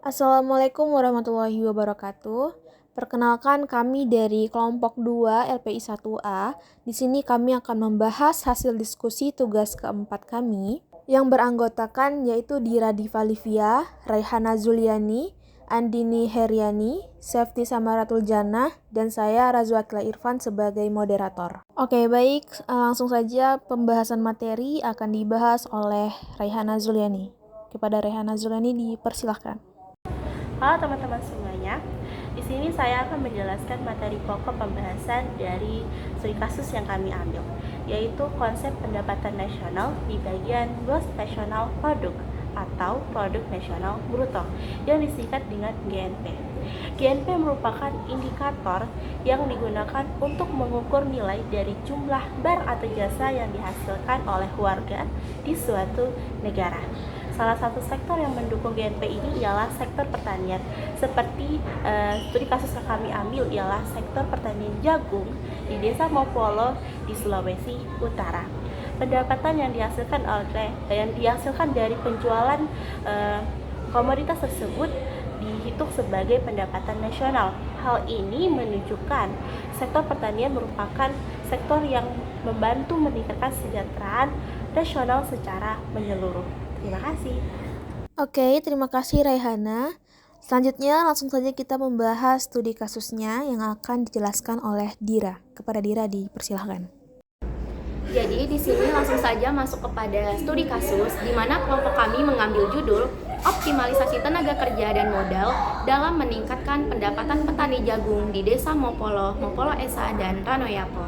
Assalamualaikum warahmatullahi wabarakatuh. Perkenalkan kami dari kelompok 2 LPI 1A. Di sini kami akan membahas hasil diskusi tugas keempat kami yang beranggotakan yaitu Dira Diva Livia, Raihana Zuliani, Andini Heriani, Sefti Samaratul Jannah, dan saya Razwakila Irfan sebagai moderator. Oke, baik, langsung saja pembahasan materi akan dibahas oleh Raihana Zuliani. Kepada Raihana Zuliani dipersilahkan. Halo teman-teman semuanya, di sini saya akan menjelaskan materi pokok pembahasan dari studi kasus yang kami ambil, yaitu konsep pendapatan nasional di bagian Gross National Product atau Produk Nasional Bruto yang disingkat dengan GNP. GNP merupakan indikator yang digunakan untuk mengukur nilai dari jumlah barang atau jasa yang dihasilkan oleh warga di suatu negara. Salah satu sektor yang mendukung GNP ini ialah sektor pertanian. Seperti studi kasus yang kami ambil ialah sektor pertanian jagung di Desa Mopolo di Sulawesi Utara. Pendapatan yang dihasilkan dari penjualan komoditas tersebut dihitung sebagai pendapatan nasional. Hal ini menunjukkan sektor pertanian merupakan sektor yang membantu meningkatkan kesejahteraan nasional secara menyeluruh. Terima kasih. Oke, terima kasih Raihana. Selanjutnya langsung saja kita membahas studi kasusnya yang akan dijelaskan oleh Dira. Kepada Dira dipersilahkan. Jadi di sini langsung saja masuk kepada studi kasus di mana kelompok kami mengambil judul optimalisasi tenaga kerja dan modal dalam meningkatkan pendapatan petani jagung di Desa Mopolo, Mopolo Esa dan Ranoyapo.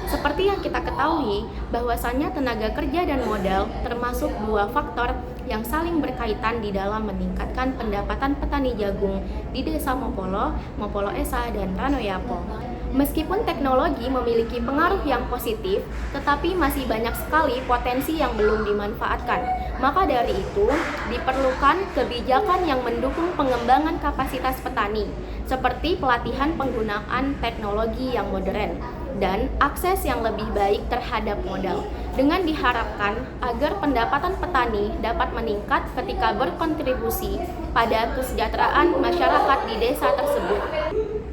Seperti yang kita ketahui, bahwasannya tenaga kerja dan modal termasuk dua faktor yang saling berkaitan di dalam meningkatkan pendapatan petani jagung di Desa Mopolo, Mopolo Esa dan Ranoyapo. Meskipun teknologi memiliki pengaruh yang positif, tetapi masih banyak sekali potensi yang belum dimanfaatkan. Maka dari itu, diperlukan kebijakan yang mendukung pengembangan kapasitas petani, seperti pelatihan penggunaan teknologi yang modern dan akses yang lebih baik terhadap modal, dengan diharapkan agar pendapatan petani dapat meningkat ketika berkontribusi pada kesejahteraan masyarakat di desa tersebut.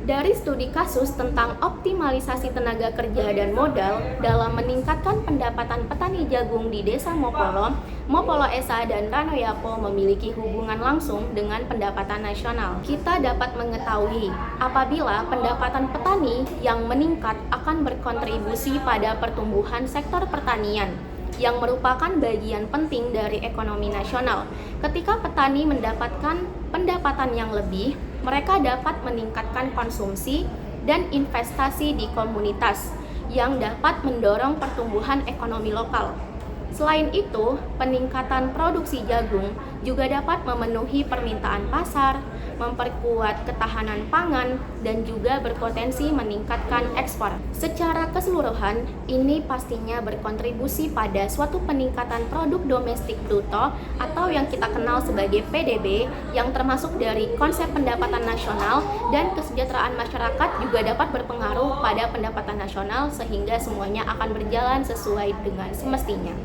Dari studi kasus tentang optimalisasi tenaga kerja dan modal dalam meningkatkan pendapatan petani jagung di Desa Mopolo, Mopolo Esa dan Ranoyapo memiliki hubungan langsung dengan pendapatan nasional. Kita dapat mengetahui apabila pendapatan petani yang meningkat akan berkontribusi pada pertumbuhan sektor pertanian yang merupakan bagian penting dari ekonomi nasional. Ketika petani mendapatkan pendapatan yang lebih, mereka dapat meningkatkan konsumsi dan investasi di komunitas yang dapat mendorong pertumbuhan ekonomi lokal. Selain itu, peningkatan produksi jagung juga dapat memenuhi permintaan pasar, memperkuat ketahanan pangan, dan juga berpotensi meningkatkan ekspor. Secara keseluruhan, ini pastinya berkontribusi pada suatu peningkatan produk domestik bruto atau yang kita kenal sebagai PDB, yang termasuk dari konsep pendapatan nasional, dan kesejahteraan masyarakat juga dapat berpengaruh pada pendapatan nasional sehingga semuanya akan berjalan sesuai dengan semestinya.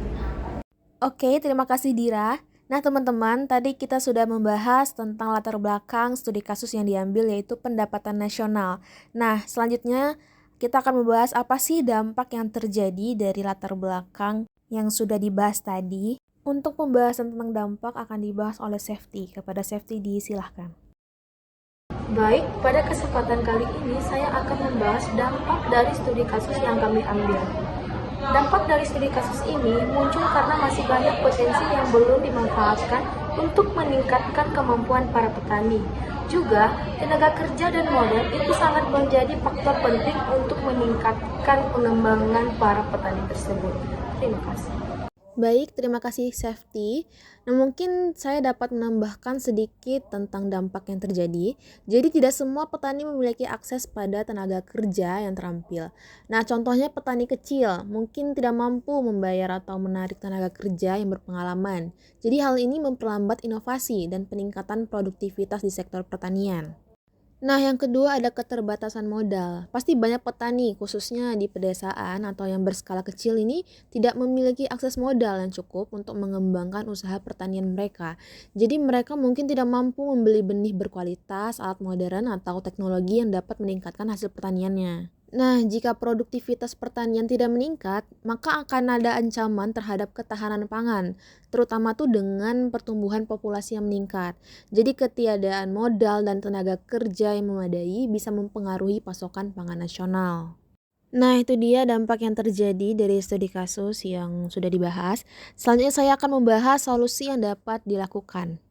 Oke, terima kasih Dira. Nah teman-teman, tadi kita sudah membahas tentang latar belakang studi kasus yang diambil yaitu pendapatan nasional. Nah, selanjutnya kita akan membahas apa sih dampak yang terjadi dari latar belakang yang sudah dibahas tadi. Untuk pembahasan tentang dampak akan dibahas oleh Safety. Kepada Safety disilahkan. Baik, pada kesempatan kali ini saya akan membahas dampak dari studi kasus yang kami ambil. Dampak dari studi kasus ini muncul karena masih banyak potensi yang belum dimanfaatkan untuk meningkatkan kemampuan para petani. Juga, tenaga kerja dan modal itu sangat menjadi faktor penting untuk meningkatkan pengembangan para petani tersebut. Terima kasih. Baik, terima kasih Safety. Nah, mungkin saya dapat menambahkan sedikit tentang dampak yang terjadi. Jadi tidak semua petani memiliki akses pada tenaga kerja yang terampil. Nah, contohnya petani kecil mungkin tidak mampu membayar atau menarik tenaga kerja yang berpengalaman. Jadi hal ini memperlambat inovasi dan peningkatan produktivitas di sektor pertanian. Nah, yang kedua ada keterbatasan modal. Pasti banyak petani, khususnya di pedesaan atau yang berskala kecil ini, tidak memiliki akses modal yang cukup untuk mengembangkan usaha pertanian mereka. Jadi mereka mungkin tidak mampu membeli benih berkualitas, alat modern, atau teknologi yang dapat meningkatkan hasil pertaniannya. Nah, jika produktivitas pertanian tidak meningkat, maka akan ada ancaman terhadap ketahanan pangan, terutama tuh dengan pertumbuhan populasi yang meningkat. Jadi ketiadaan modal dan tenaga kerja yang memadai bisa mempengaruhi pasokan pangan nasional. Nah, itu dia dampak yang terjadi dari studi kasus yang sudah dibahas. Selanjutnya saya akan membahas solusi yang dapat dilakukan.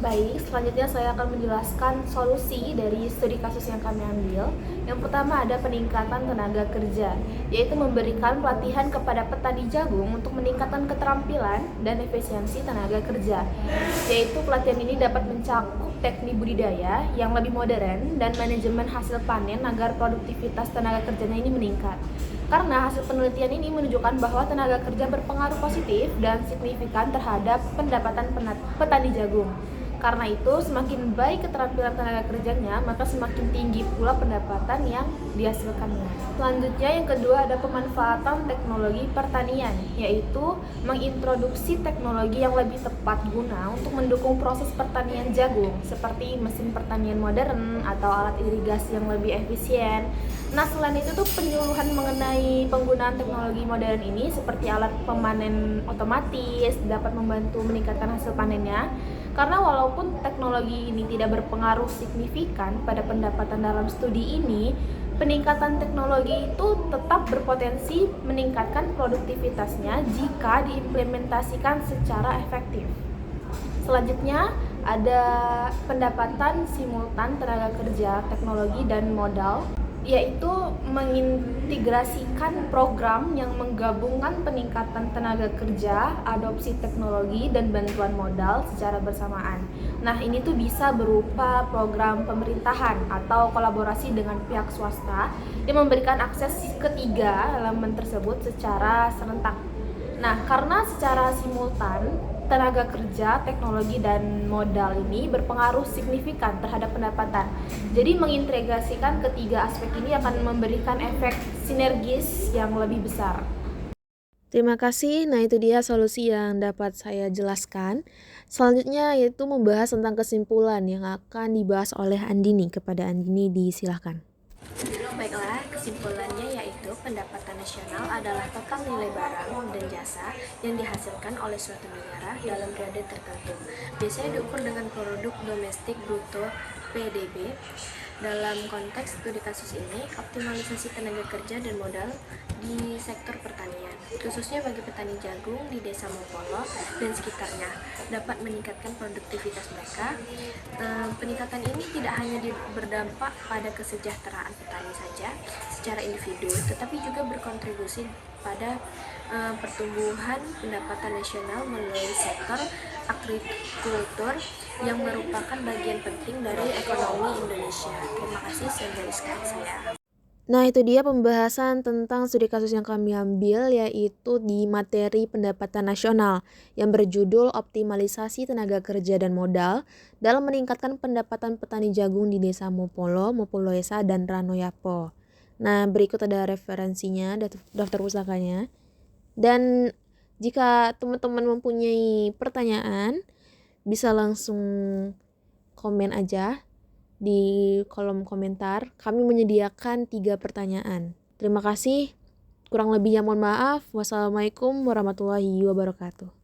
Baik, selanjutnya saya akan menjelaskan solusi dari studi kasus yang kami ambil. Yang pertama ada peningkatan tenaga kerja, yaitu memberikan pelatihan kepada petani jagung untuk meningkatkan keterampilan dan efisiensi tenaga kerja. Yaitu pelatihan ini dapat mencakup teknik budidaya yang lebih modern dan manajemen hasil panen agar produktivitas tenaga kerjanya ini meningkat. Karena hasil penelitian ini menunjukkan bahwa tenaga kerja berpengaruh positif dan signifikan terhadap pendapatan petani jagung. Karena itu, semakin baik keterampilan tenaga kerjanya, maka semakin tinggi pula pendapatan yang dihasilkannya. Selanjutnya, yang kedua ada pemanfaatan teknologi pertanian, yaitu mengintroduksi teknologi yang lebih tepat guna untuk mendukung proses pertanian jagung, seperti mesin pertanian modern atau alat irigasi yang lebih efisien. Nah, selain itu tuh penyuluhan mengenai penggunaan teknologi modern ini seperti alat pemanen otomatis dapat membantu meningkatkan hasil panennya. Karena walaupun teknologi ini tidak berpengaruh signifikan pada pendapatan dalam studi ini, peningkatan teknologi itu tetap berpotensi meningkatkan produktivitasnya jika diimplementasikan secara efektif. Selanjutnya ada pendapatan simultan tenaga kerja, teknologi, dan modal, yaitu mengintegrasikan program yang menggabungkan peningkatan tenaga kerja, adopsi teknologi, dan bantuan modal secara bersamaan. Nah, ini tuh bisa berupa program pemerintahan atau kolaborasi dengan pihak swasta yang memberikan akses ketiga elemen tersebut secara serentak. Nah, karena secara simultan tenaga kerja, teknologi, dan modal ini berpengaruh signifikan terhadap pendapatan. Jadi mengintegrasikan ketiga aspek ini akan memberikan efek sinergis yang lebih besar. Terima kasih. Nah, itu dia solusi yang dapat saya jelaskan. Selanjutnya yaitu membahas tentang kesimpulan yang akan dibahas oleh Andini. Kepada Andini disilahkan. Baiklah, kesimpulannya yaitu pendapatan nasional adalah total nilai barang dan jasa yang dihasilkan oleh suatu negara dalam periode tertentu. Biasanya diukur dengan produk domestik bruto (PDB). Dalam konteks studi kasus ini, optimalisasi tenaga kerja dan modal di sektor pertanian, khususnya bagi petani jagung di Desa Mopolo dan sekitarnya, dapat meningkatkan produktivitas mereka. Peningkatan ini tidak hanya berdampak pada kesejahteraan petani saja secara individu, tetapi juga berkontribusi pada pertumbuhan pendapatan nasional melalui sektor agrikultur yang merupakan bagian penting dari ekonomi Indonesia. Terima kasih, sekian saya. Nah, itu dia pembahasan tentang studi kasus yang kami ambil, yaitu di materi pendapatan nasional yang berjudul Optimalisasi Tenaga Kerja dan Modal dalam meningkatkan pendapatan petani jagung di Desa Mopolo, Mopoloesa, dan Ranoyapo. Nah, berikut ada referensinya, daftar pusakanya. Dan jika teman-teman mempunyai pertanyaan, bisa langsung komen aja di kolom komentar. Kami menyediakan 3 pertanyaan. Terima kasih. Kurang lebihnya mohon maaf. Wassalamualaikum warahmatullahi wabarakatuh.